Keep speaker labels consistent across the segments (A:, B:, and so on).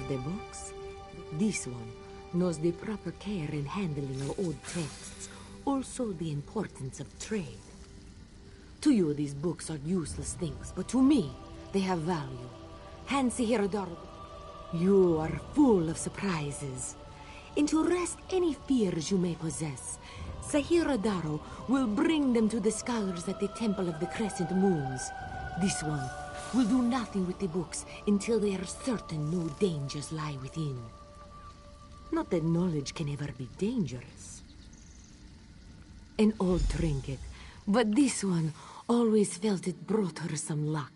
A: the books. This one knows the proper care and handling of old texts, also the importance of trade. To you, these books are useless things, but to me, they have value. Hansi Hirodoro, you are full of surprises. And to rest any fears you may possess, Sahirodaro will bring them to the scholars at the Temple of the Crescent Moons. This one will do nothing with the books until they are certain no dangers lie within. Not that knowledge can ever be dangerous. An old trinket, but this one always felt it brought her some luck.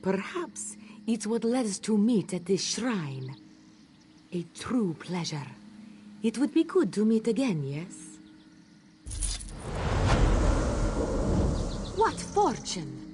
A: Perhaps it's what led us to meet at this shrine. A true pleasure. It would be good to meet again, yes? What fortune!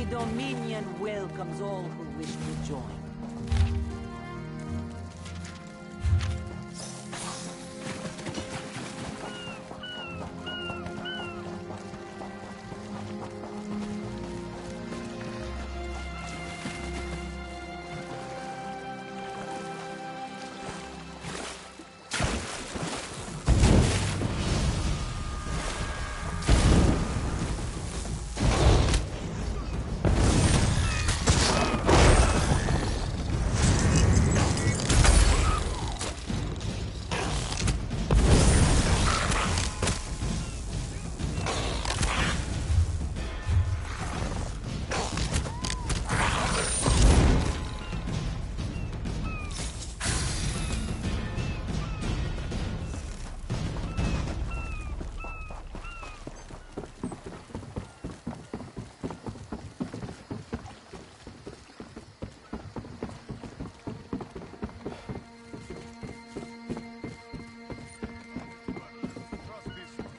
B: Dominion welcomes all who wish to join.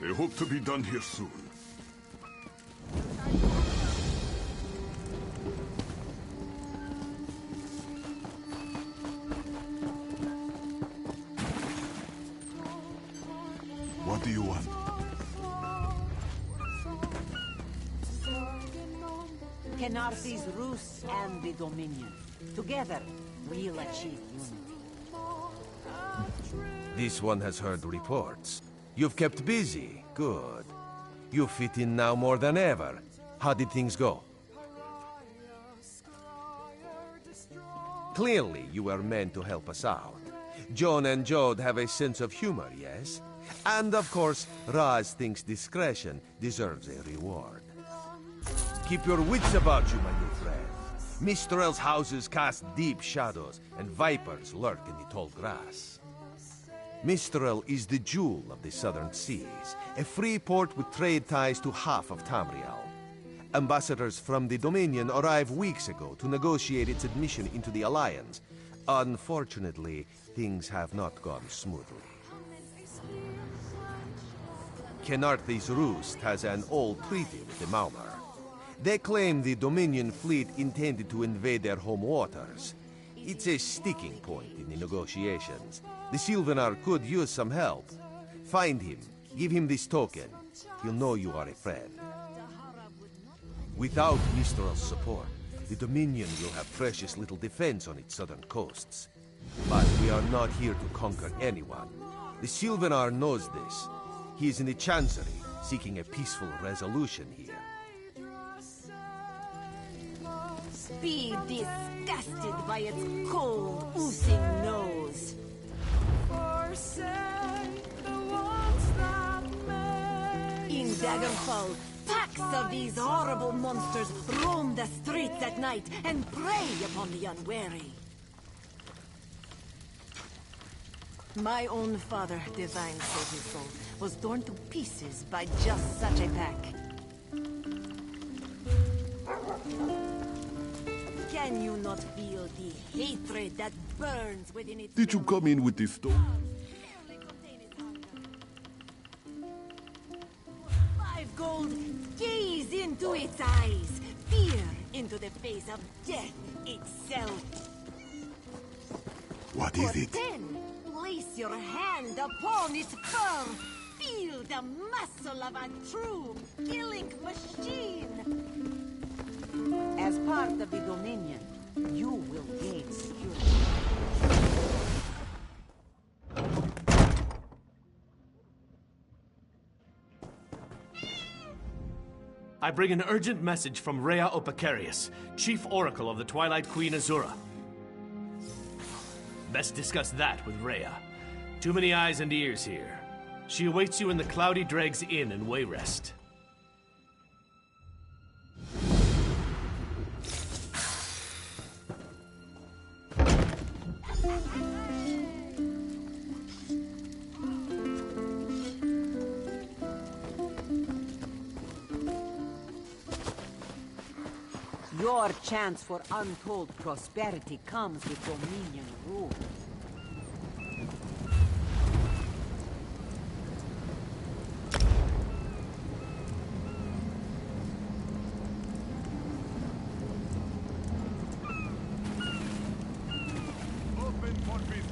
C: They hope to be done here soon. What do you want?
B: Kenarthi's Rus and the Dominion. Together, we'll achieve unity.
D: This one has heard reports. You've kept busy. Good. You fit in now more than ever. How did things go? Clearly, you were meant to help us out. Joan and Jode have a sense of humor, yes? And of course, Raz thinks discretion deserves a reward. Keep your wits about you, my new friend. Mistral's houses cast deep shadows, and vipers lurk in the tall grass. Mistral is the jewel of the southern seas, a free port with trade ties to half of Tamriel. Ambassadors from the Dominion arrived weeks ago to negotiate its admission into the Alliance. Unfortunately, things have not gone smoothly. Kenarthi's Roost has an old treaty with the Maumar. They claim the Dominion fleet intended to invade their home waters. It's a sticking point in the negotiations. The Sylvanar could use some help. Find him. Give him this token. He'll know you are a friend. Without Mistral's support, the Dominion will have precious little defense on its southern coasts. But we are not here to conquer anyone. The Sylvanar knows this. He is in the Chancery, seeking a peaceful resolution here.
B: Be disgusted by its cold, oozing nose. In Daggerfall, packs of these horrible monsters roam the streets at night and prey upon the unwary. My own father, divine save his soul, was torn to pieces by just such a pack. Can you not feel the hatred that burns within its...
C: Did you come in with this stone?
B: 5 gold, gaze into its eyes, peer into the face of death itself.
C: What is
B: For
C: it?
B: 10, place your hand upon its fur, feel the muscle of a true killing machine. As part of the Dominion, you will gain security.
E: I bring an urgent message from Rhea Opacarius, Chief Oracle of the Twilight Queen Azura. Best discuss that with Rhea. Too many eyes and ears here. She awaits you in the Cloudy Dregs Inn in Wayrest.
B: Your chance for untold prosperity comes with Dominion rule.
C: Open for business.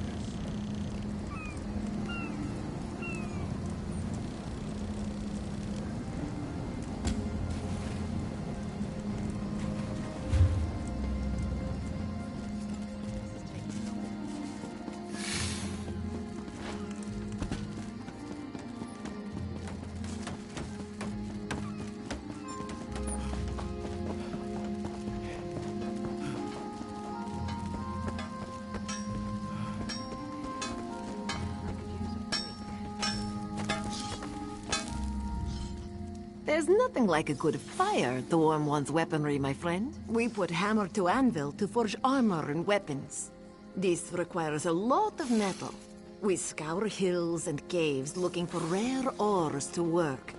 B: There's nothing like a good fire to warm one's weaponry, my friend. We put hammer to anvil to forge armor and weapons. This requires a lot of metal. We scour hills and caves looking for rare ores to work.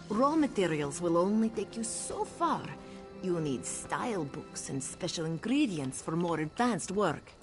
B: Raw materials will only take you so far. You need style books and special ingredients for more advanced work.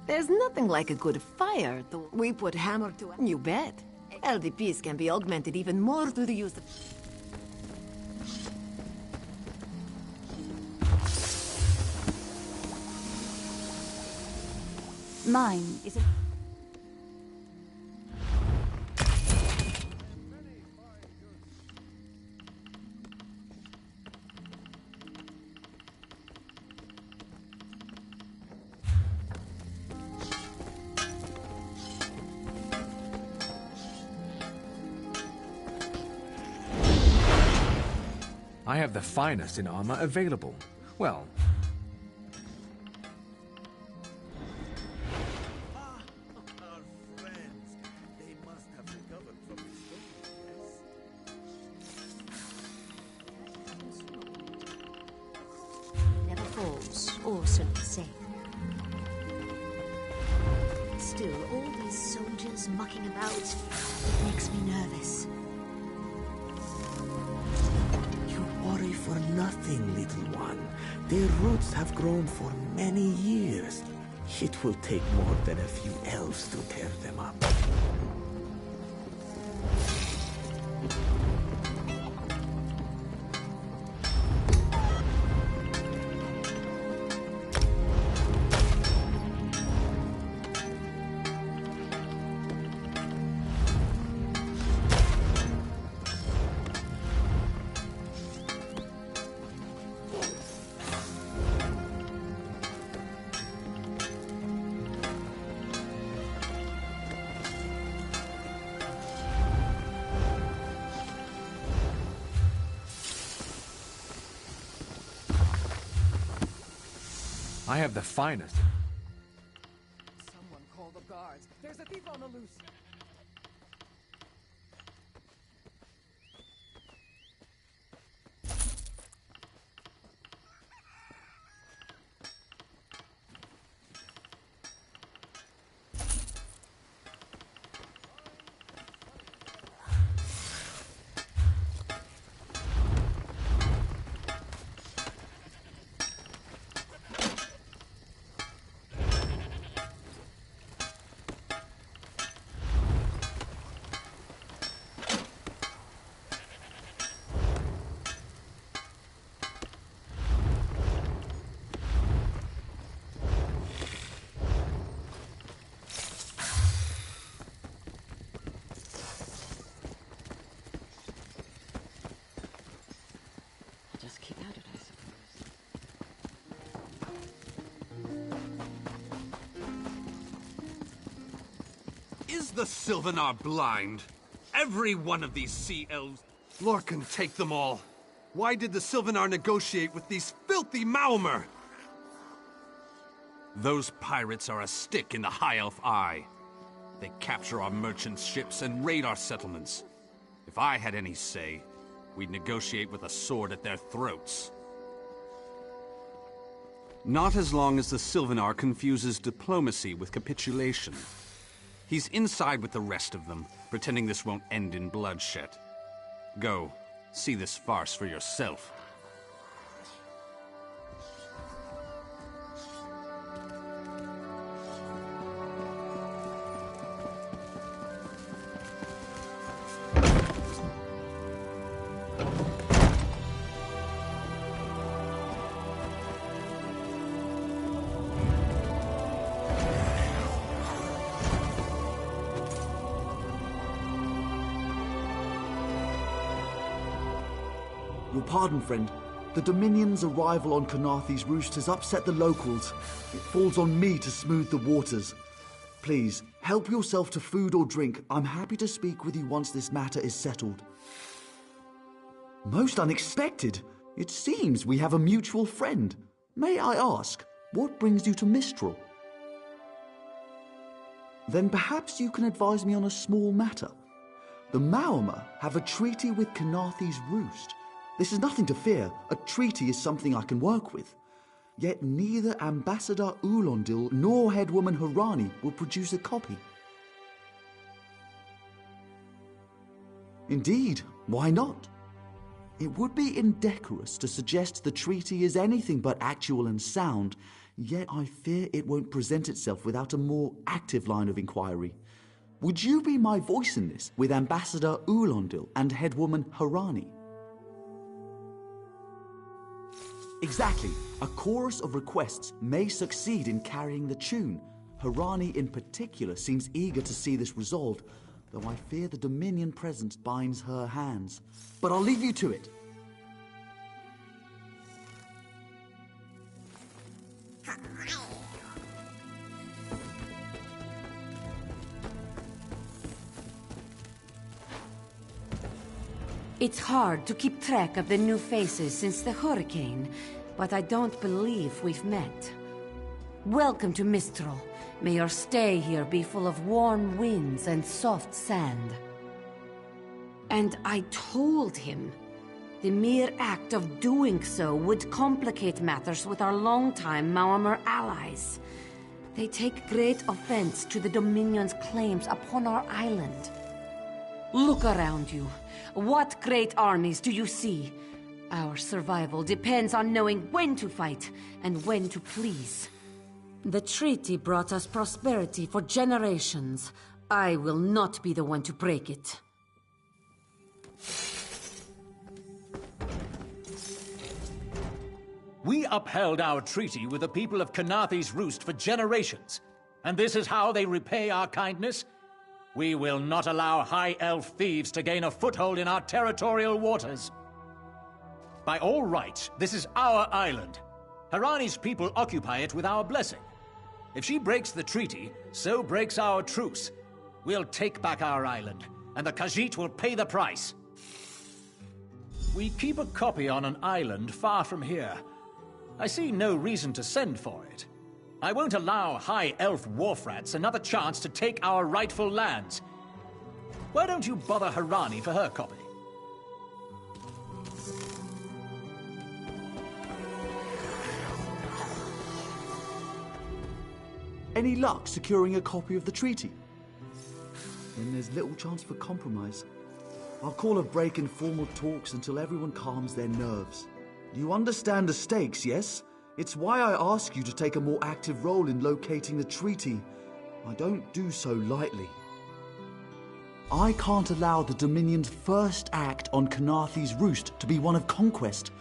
B: There's nothing like a good fire, though. We put hammer to... You bet. LDPs can be augmented even more through the use of...
F: Mine is a...
G: I have the finest in armor available. Well,
D: Our friends. They must have recovered from the storm, yes?
A: Never falls or sinks.
F: say. Still, all these soldiers mucking about, it makes me nervous.
H: You worry for nothing, little one. Their roots have grown for many years. It will take more than a few elves to tear them up.
G: I have the finest.
I: Someone call the guards. There's a thief on the loose.
B: Just keep at it, I suppose.
J: Is the Sylvanar blind? Every one of these sea elves... Lorcan, take them all. Why did the Sylvanar negotiate with these filthy Maomer? Those pirates are a stick in the High Elf eye. They capture our merchants' ships and raid our settlements. If I had any say, we'd negotiate with a sword at their throats. Not as long as the Sylvanar confuses diplomacy with capitulation. He's inside with the rest of them, pretending this won't end in bloodshed. Go, see this farce for yourself.
K: Your pardon, friend. The Dominion's arrival on Kanaathi's roost has upset the locals. It falls on me to smooth the waters. Please, help yourself to food or drink. I'm happy to speak with you once this matter is settled. Most unexpected. It seems we have a mutual friend. May I ask, what brings you to Mistral? Then perhaps you can advise me on a small matter. The Maomer have a treaty with Kanaathi's roost. This is nothing to fear. A treaty is something I can work with. Yet neither Ambassador Ulondil nor Headwoman Harani will produce a copy. Indeed, why not? It would be indecorous to suggest the treaty is anything but actual and sound, yet I fear it won't present itself without a more active line of inquiry. Would you be my voice in this with Ambassador Ulondil and Headwoman Harani? Exactly. A chorus of requests may succeed in carrying the tune. Harani in particular seems eager to see this resolved, though I fear the Dominion presence binds her hands. But I'll leave you to it.
A: It's hard to keep track of the new faces since the hurricane, but I don't believe we've met. Welcome to Mistral. May your stay here be full of warm winds and soft sand. And I told him, The mere act of doing so would complicate matters with our longtime Maormer allies. They take great offense to the Dominion's claims upon our island. Look around you. What great armies do you see? Our survival depends on knowing when to fight and when to please. The treaty brought us prosperity for generations. I will not be the one to break it.
L: We upheld our treaty with the people of Kanathi's Roost for generations, and this is how they repay our kindness? We will not allow High Elf thieves to gain a foothold in our territorial waters. By all rights, this is our island. Harani's people occupy it with our blessing. If she breaks the treaty, so breaks our truce. We'll take back our island, and the Khajiit will pay the price. We keep a copy on an island far from here. I see no reason to send for it. I won't allow High Elf wharf-rats another chance to take our rightful lands. Why don't you bother Harani for her copy?
K: Any luck securing a copy of the treaty? Then there's little chance for compromise. I'll call a break in formal talks until everyone calms their nerves. You understand the stakes, yes? It's why I ask you to take a more active role in locating the treaty. I don't do so lightly. I can't allow the Dominion's first act on Kanathi's Roost to be one of conquest.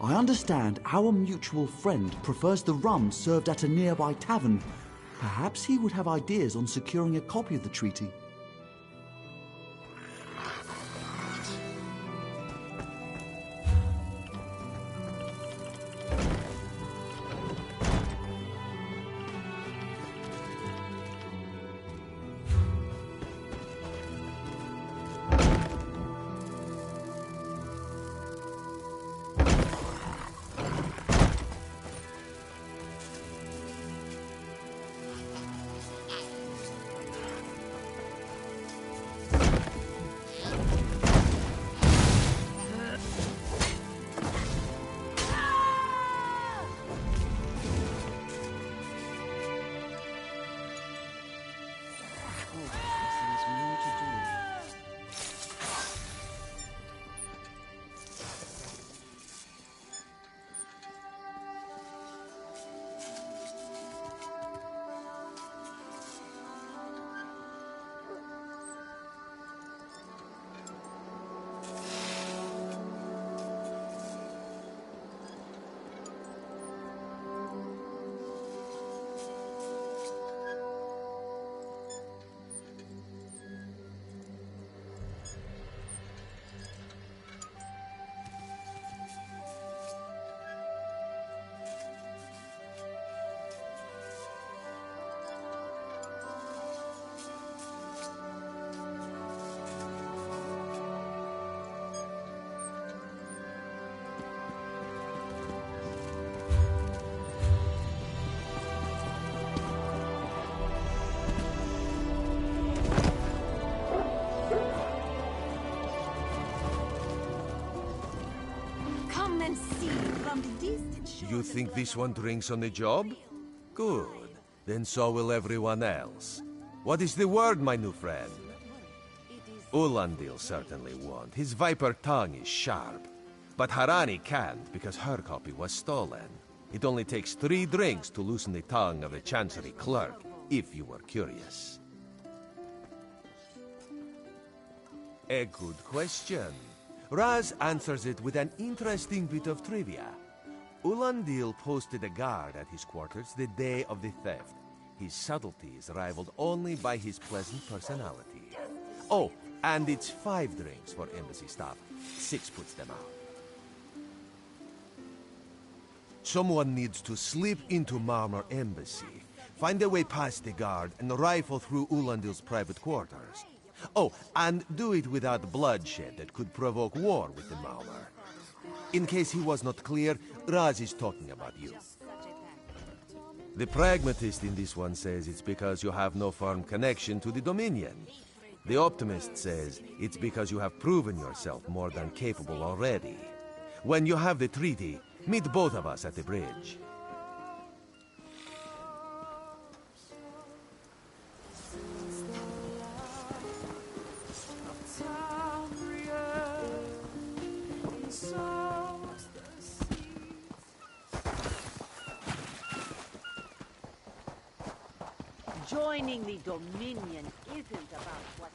K: I understand our mutual friend prefers the rum served at a nearby tavern. Perhaps he would have ideas on securing a copy of the treaty.
D: You think this one drinks on the job? Good. Then so will everyone else. What is the word, my new friend? Ulandil certainly won't. His viper tongue is sharp. But Harani can't, because her copy was stolen. It only takes 3 drinks to loosen the tongue of the Chancery clerk, if you were curious. A good question. Raz answers it with an interesting bit of trivia. Ulandil posted a guard at his quarters the day of the theft. His subtlety is rivaled only by his pleasant personality. Oh, and it's 5 drinks for embassy staff. 6 puts them out. Someone needs to slip into Marmor Embassy, find a way past the guard, and rifle through Ulandil's private quarters. Oh, and do it without bloodshed that could provoke war with the Marmor. In case he was not clear, Raz is talking about you. The pragmatist in this one says it's because you have no firm connection to the Dominion. The optimist says it's because you have proven yourself more than capable already. When you have the treaty, meet both of us at the bridge.
M: Joining the Dominion isn't about what...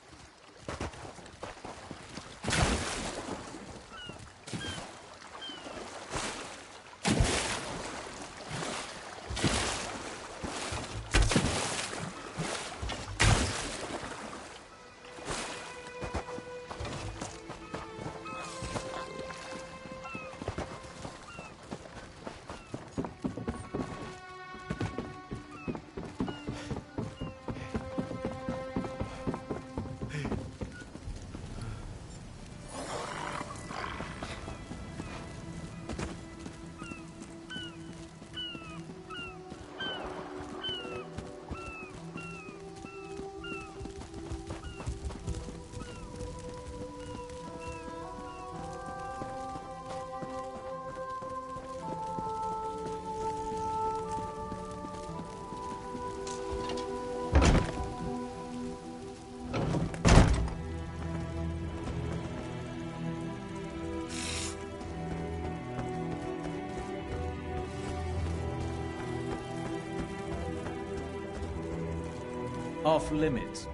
L: Off limits.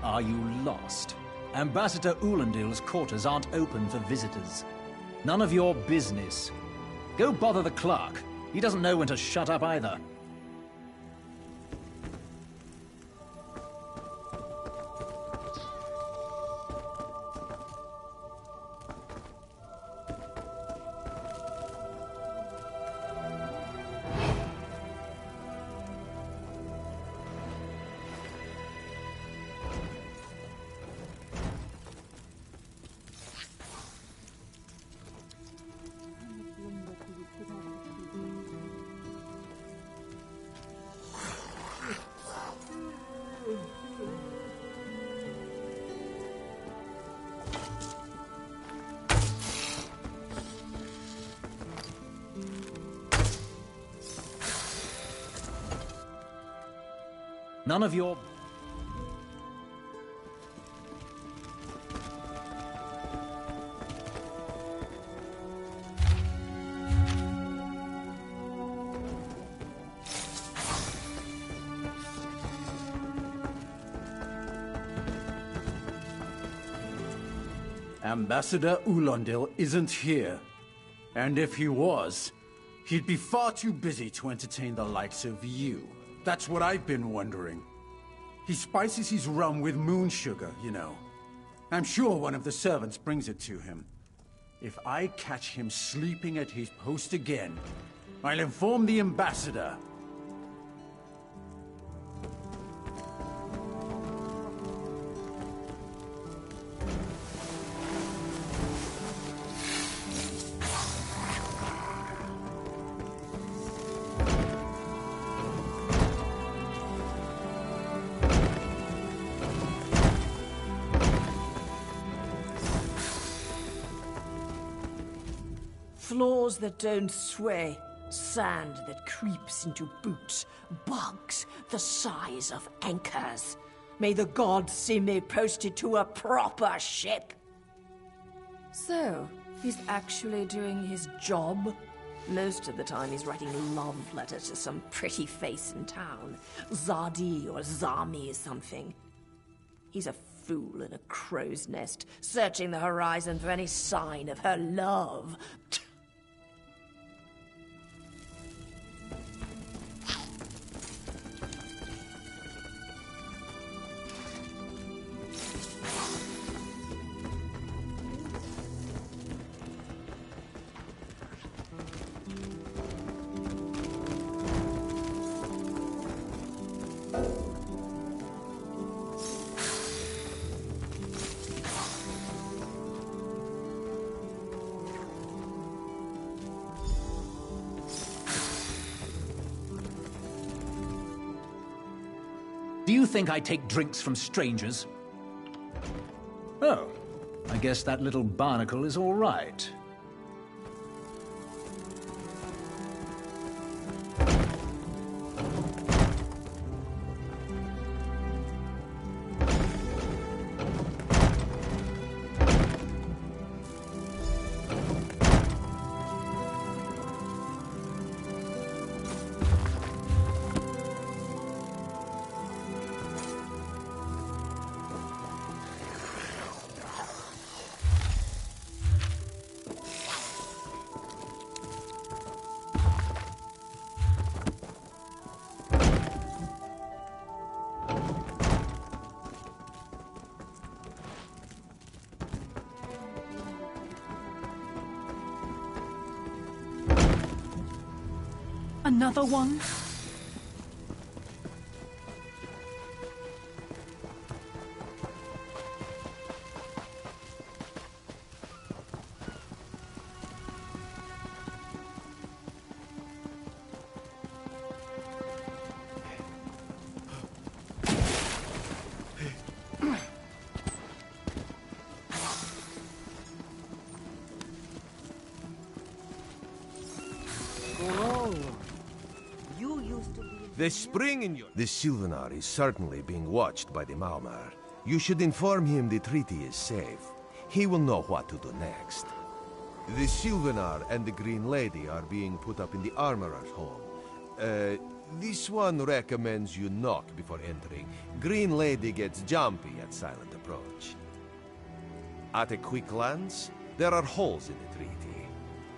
L: Are you lost? Ambassador Ulandil's quarters aren't open for visitors. None of your business. Go bother the clerk. He doesn't know when to shut up either. None of your...
N: Ambassador Ulandil isn't here. And if he was, he'd be far too busy to entertain the likes of you. That's what I've been wondering. He spices his rum with moon sugar, you know. I'm sure one of the servants brings it to him. If I catch him sleeping at his post again, I'll inform the ambassador.
O: Floors that don't sway, sand that creeps into boots, bugs the size of anchors. May the gods see me posted to a proper ship. So, he's actually doing his job? Most of the time he's writing love letters to some pretty face in town. Zadi or Zami or something. He's a fool in a crow's nest, searching the horizon for any sign of her love.
L: Do you think I take drinks from strangers? Oh, I guess that little barnacle is all right.
P: Another one?
D: The spring in your... The Sylvanar is certainly being watched by the Maumar. You should inform him the treaty is safe. He will know what to do next. The Sylvanar and the Green Lady are being put up in the Armorer's Hall. This one recommends you knock before entering. Green Lady gets jumpy at silent approach. At a quick glance, there are holes in the treaty.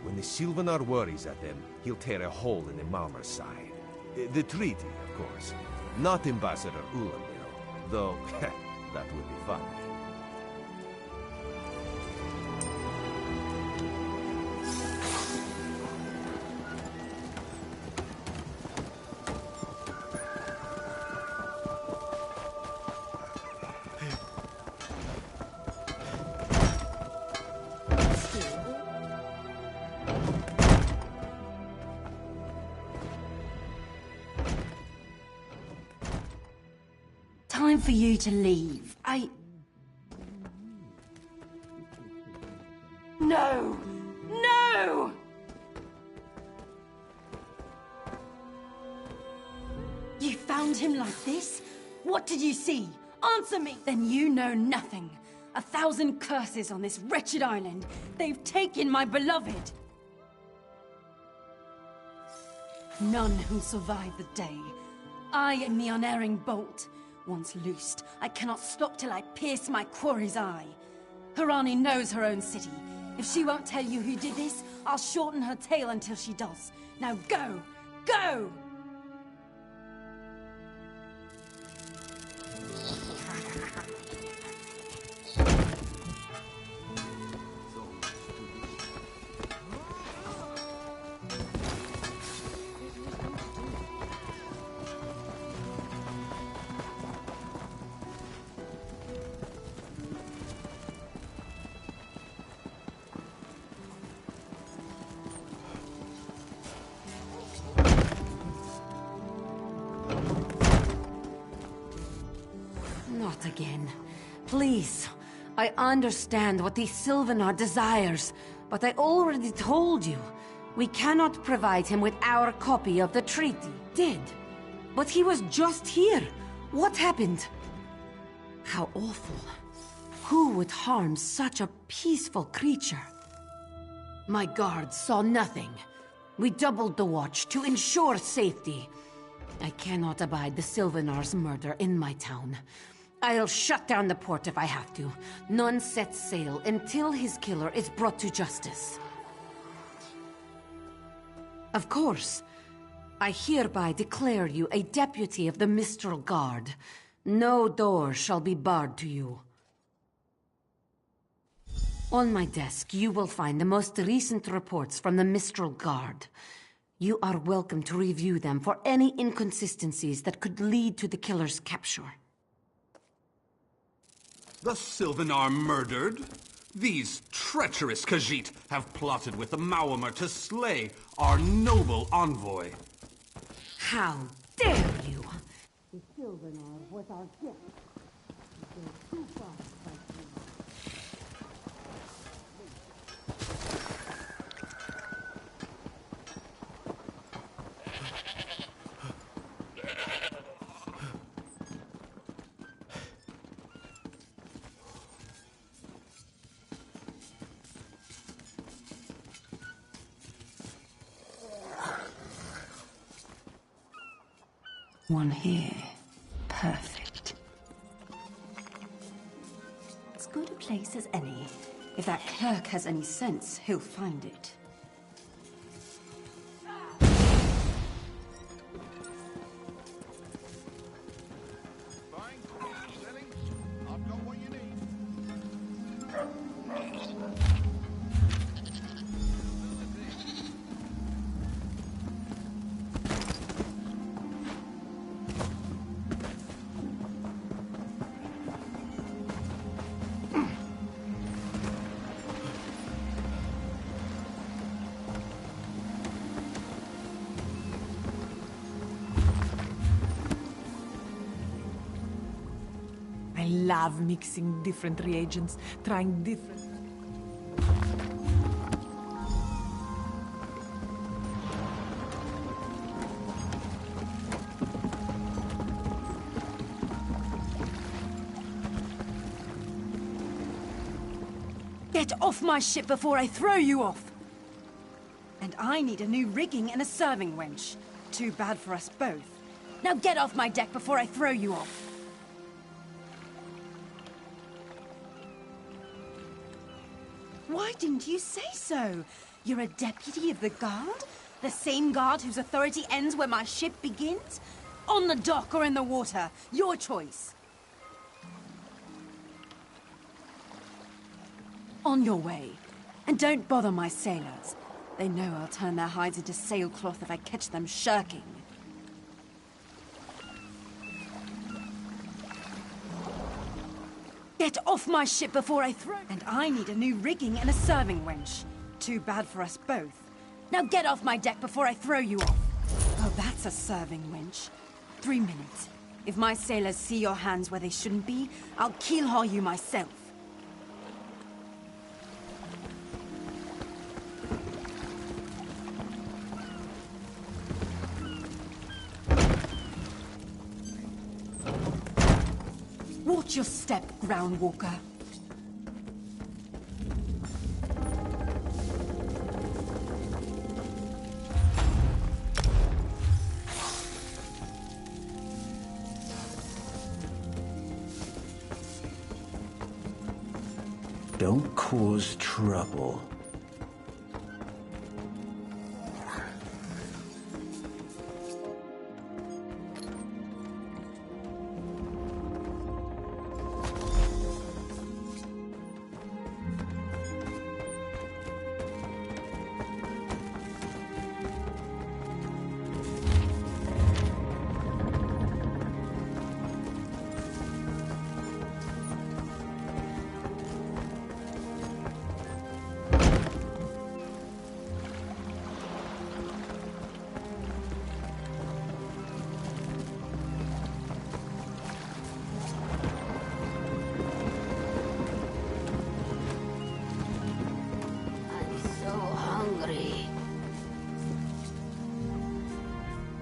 D: When the Sylvanar worries at them, he'll tear a hole in the Maumar's side. The treaty, of course. Not Ambassador Ulanville, though that would be funny.
P: Time for you to leave. No! No! You found him like this? What did you see? Answer me! Then you know nothing. 1,000 curses on this wretched island. They've taken my beloved. None who survive the day. I am the unerring bolt. Once loosed, I cannot stop till I pierce my quarry's eye. Harani knows her own city. If she won't tell you who did this, I'll shorten her tale until she does. Now go! Go!
A: Not again. Please. I understand what the Sylvanar desires, but I already told you. We cannot provide him with our copy of the treaty. Did. But he was just here. What happened? How awful. Who would harm such a peaceful creature? My guards saw nothing. We doubled the watch to ensure safety. I cannot abide the Sylvanar's murder in my town. I'll shut down the port if I have to. None sets sail until his killer is brought to justice. Of course. I hereby declare you a deputy of the Mistral Guard. No door shall be barred to you. On my desk, you will find the most recent reports from the Mistral Guard. You are welcome to review them for any inconsistencies that could lead to the killer's capture.
J: The Sylvanar murdered? These treacherous Khajiit have plotted with the Maumar to slay our noble envoy.
A: How dare you! The Sylvanar was our gift. You go too far,
P: One here. Perfect. As good a place as any. If that clerk has any sense, he'll find it.
Q: I love mixing different reagents, trying different...
P: Get off my ship before I throw you off! And I need a new rigging and a serving wench. Too bad for us both. Now get off my deck before I throw you off! Why didn't you say so? You're a deputy of the guard? The same guard whose authority ends where my ship begins? On the dock or in the water, your choice. On your way. And don't bother my sailors. They know I'll turn their hides into sailcloth if I catch them shirking. Get off my ship before I throw... And I need a new rigging and a serving wench. Too bad for us both. Now get off my deck before I throw you off. Oh, that's a serving wench. 3 minutes. If my sailors see your hands where they shouldn't be, I'll keelhaul you myself. Watch your step, Groundwalker.
H: Don't cause trouble.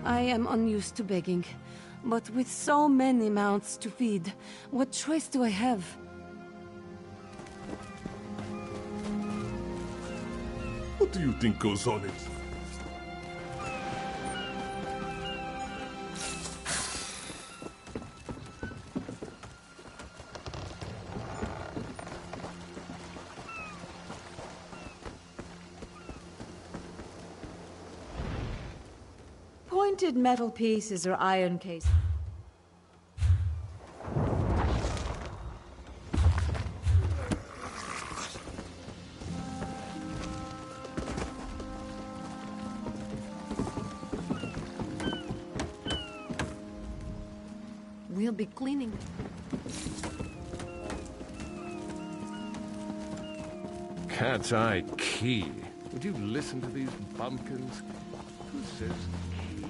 A: I am unused to begging, but with so many mouths to feed, what choice do I have?
C: What do you think goes on it?
R: Pointed metal pieces or iron case.
B: We'll be cleaning.
S: Cat's eye key. Would you listen to these bumpkins? Who says key?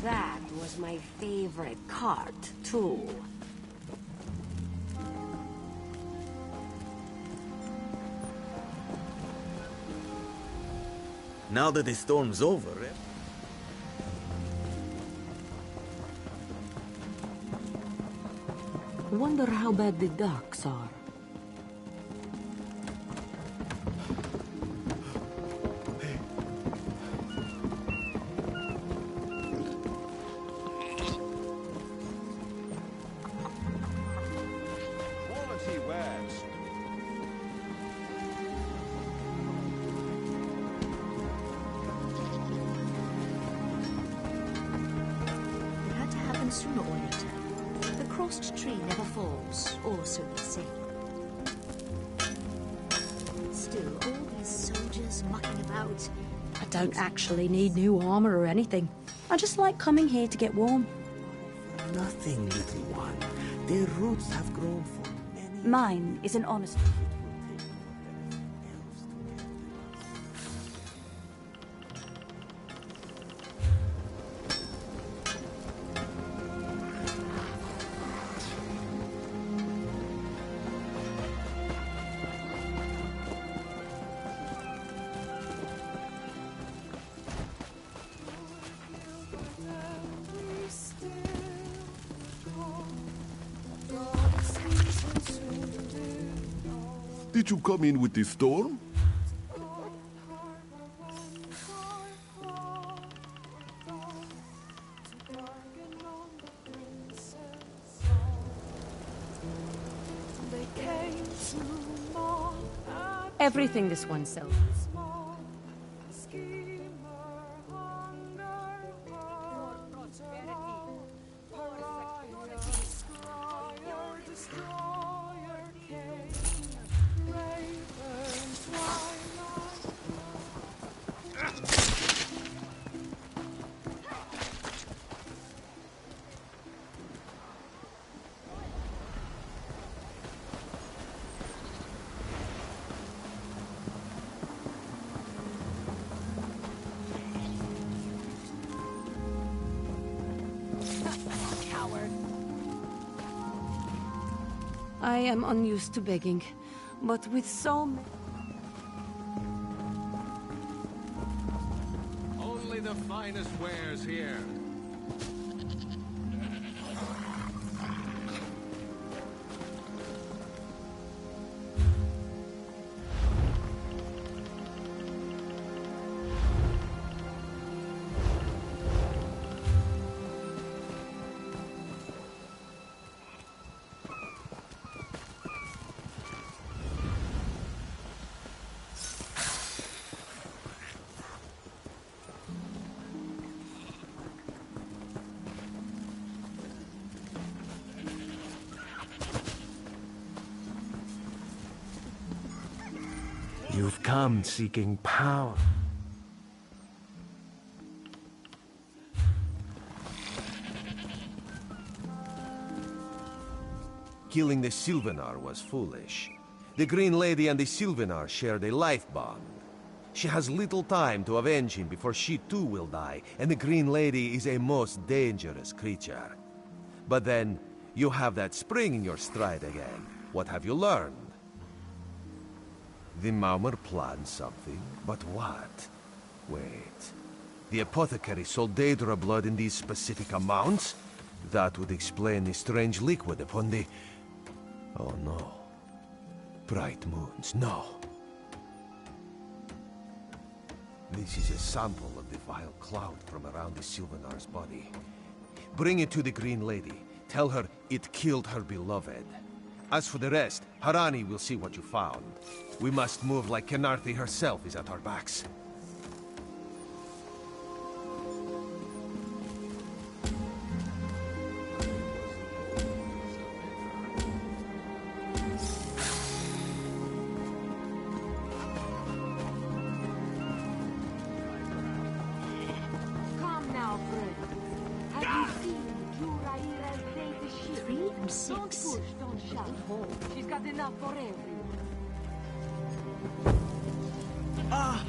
A: That was my favorite cart, too.
H: Now that the storm's over,
A: Wonder how bad the docks are.
D: Quality wares.
F: It had to happen sooner or later. The crossed tree never falls, or so they say. Still, all these soldiers mucking about.
P: I don't actually need new armor or anything. I just like coming here to get warm.
H: nothing, little one. Their roots have grown for many...
F: Mine is an honest...
C: Did you come in with the storm?
A: Everything this one sells. I am unused to begging, but with so many...
G: Only the finest wares here.
S: You've come seeking power.
D: Killing the Sylvanar was foolish. The Green Lady and the Sylvanar shared a life bond. She has little time to avenge him before she too will die, and the Green Lady is a most dangerous creature. But then, you have that spring in your stride again. What have you learned? The Maumar planned something, but what? Wait. The apothecary sold Daedra blood in these specific amounts? That would explain the strange liquid upon the... Oh no. Bright moons, no. This is a sample of the vile cloud from around the Sylvanar's body. Bring it to the Green Lady. Tell her it killed her beloved. As for the rest, Harani will see what you found. We must move like Kenarthi herself is at our backs.
M: Come now, friends. Have you seen Juraira's latest ship?
F: 3 and 6.
M: Don't push, don't shout. She's got enough for everyone.
H: Ah,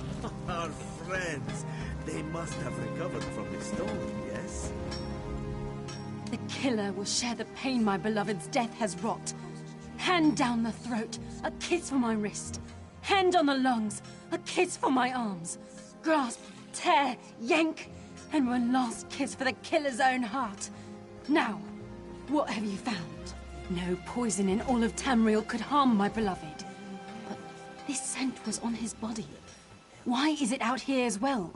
H: our friends. They must have recovered from the storm, yes?
P: The killer will share the pain my beloved's death has wrought. Hand down the throat, a kiss for my wrist. Hand on the lungs, a kiss for my arms. Grasp, tear, yank, and one last kiss for the killer's own heart. Now, what have you found? No poison in all of Tamriel could harm my beloved. But this scent was on his body. Why is it out here as well?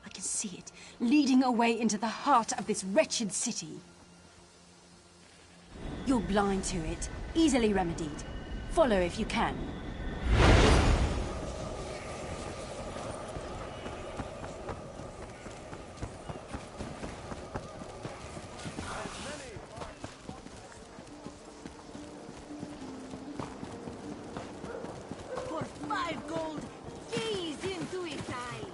P: I can see it, leading away into the heart of this wretched city. You're blind to it, easily remedied. Follow if you can.
M: For 5 gold, gaze into its eyes.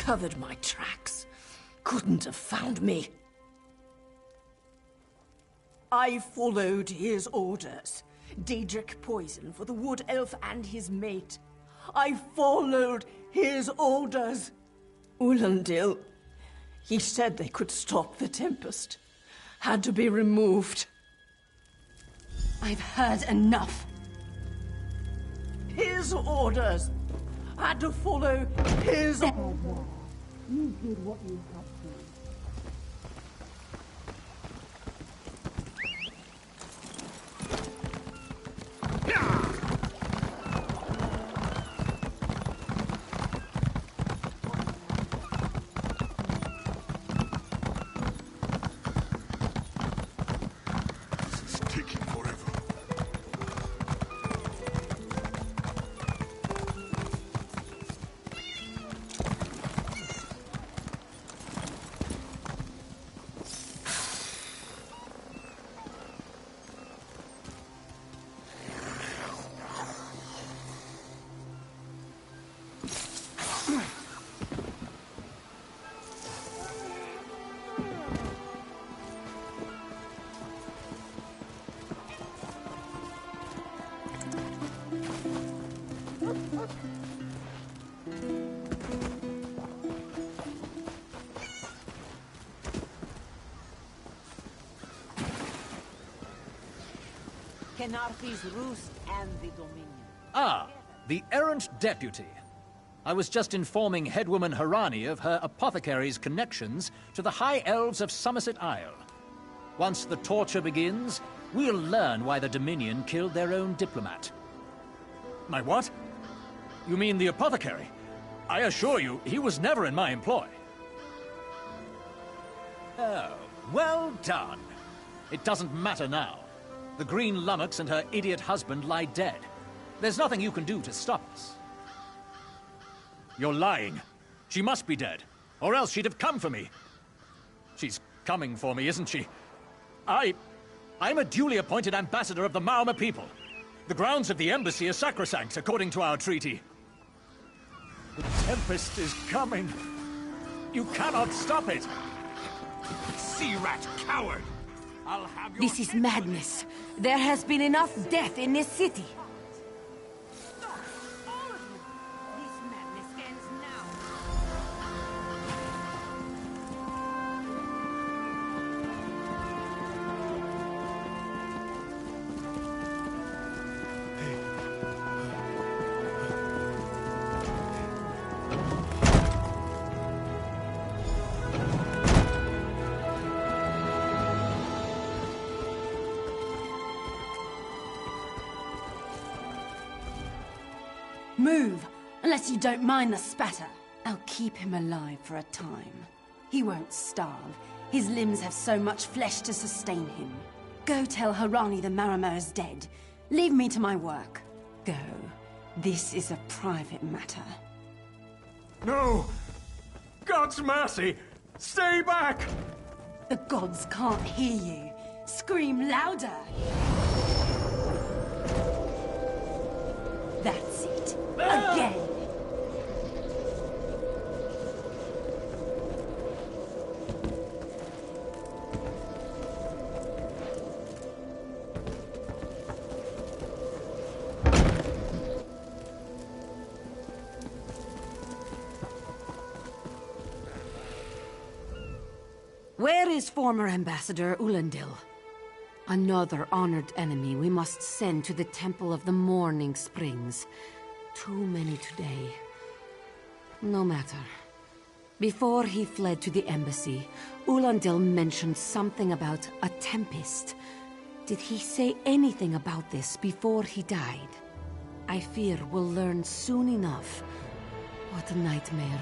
O: covered my tracks. Couldn't have found me. I followed his orders. Daedric poison for the wood elf and his mate. I followed his orders. Ulandil, he said they could stop the Tempest. Had to be removed.
P: I've heard enough.
O: His orders. Had to follow his orders. You did what you had to.
M: Kenarthi's roost and the Dominion.
L: Ah, the errant deputy. I was just informing headwoman Harani of her apothecary's connections to the High Elves of Somerset Isle. Once the torture begins, we'll learn why the Dominion killed their own diplomat. My what? You mean the apothecary? I assure you, he was never in my employ. Oh, well done. It doesn't matter now. The Green Lummox and her idiot husband lie dead. There's nothing you can do to stop us. You're lying. She must be dead, or else she'd have come for me. She's coming for me, isn't she? I'm a duly appointed ambassador of the Maoma people. The grounds of the embassy are sacrosanct, according to our treaty. The Tempest is coming. You cannot stop it.
M: Sea rat coward! I'll have your This is madness. There has been enough death in this city.
P: Move, unless you don't mind the spatter. I'll keep him alive for a time. He won't starve. His limbs have so much flesh to sustain him. Go tell Harani the Marama is dead. Leave me to my work. Go. This is a private matter.
L: No! God's mercy! Stay back!
P: The gods can't hear you. Scream louder! That's it. Again!
A: Where is former Ambassador Ulandil? Another honored enemy we must send to the Temple of the Morning Springs. Too many today. No matter. Before he fled to the embassy, Ulandil mentioned something about a tempest. Did he say anything about this before he died? I fear we'll learn soon enough. What a nightmare.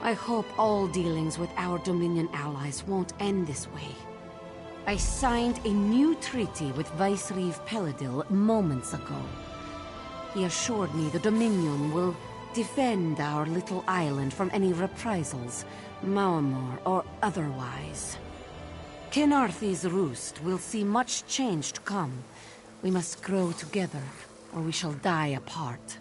A: I hope all dealings with our Dominion allies won't end this way. I signed a new treaty with Vicereeve Peladil moments ago. He assured me the Dominion will defend our little island from any reprisals, Maomor or otherwise. Kenarthi's roost will see much change to come. We must grow together, or we shall die apart.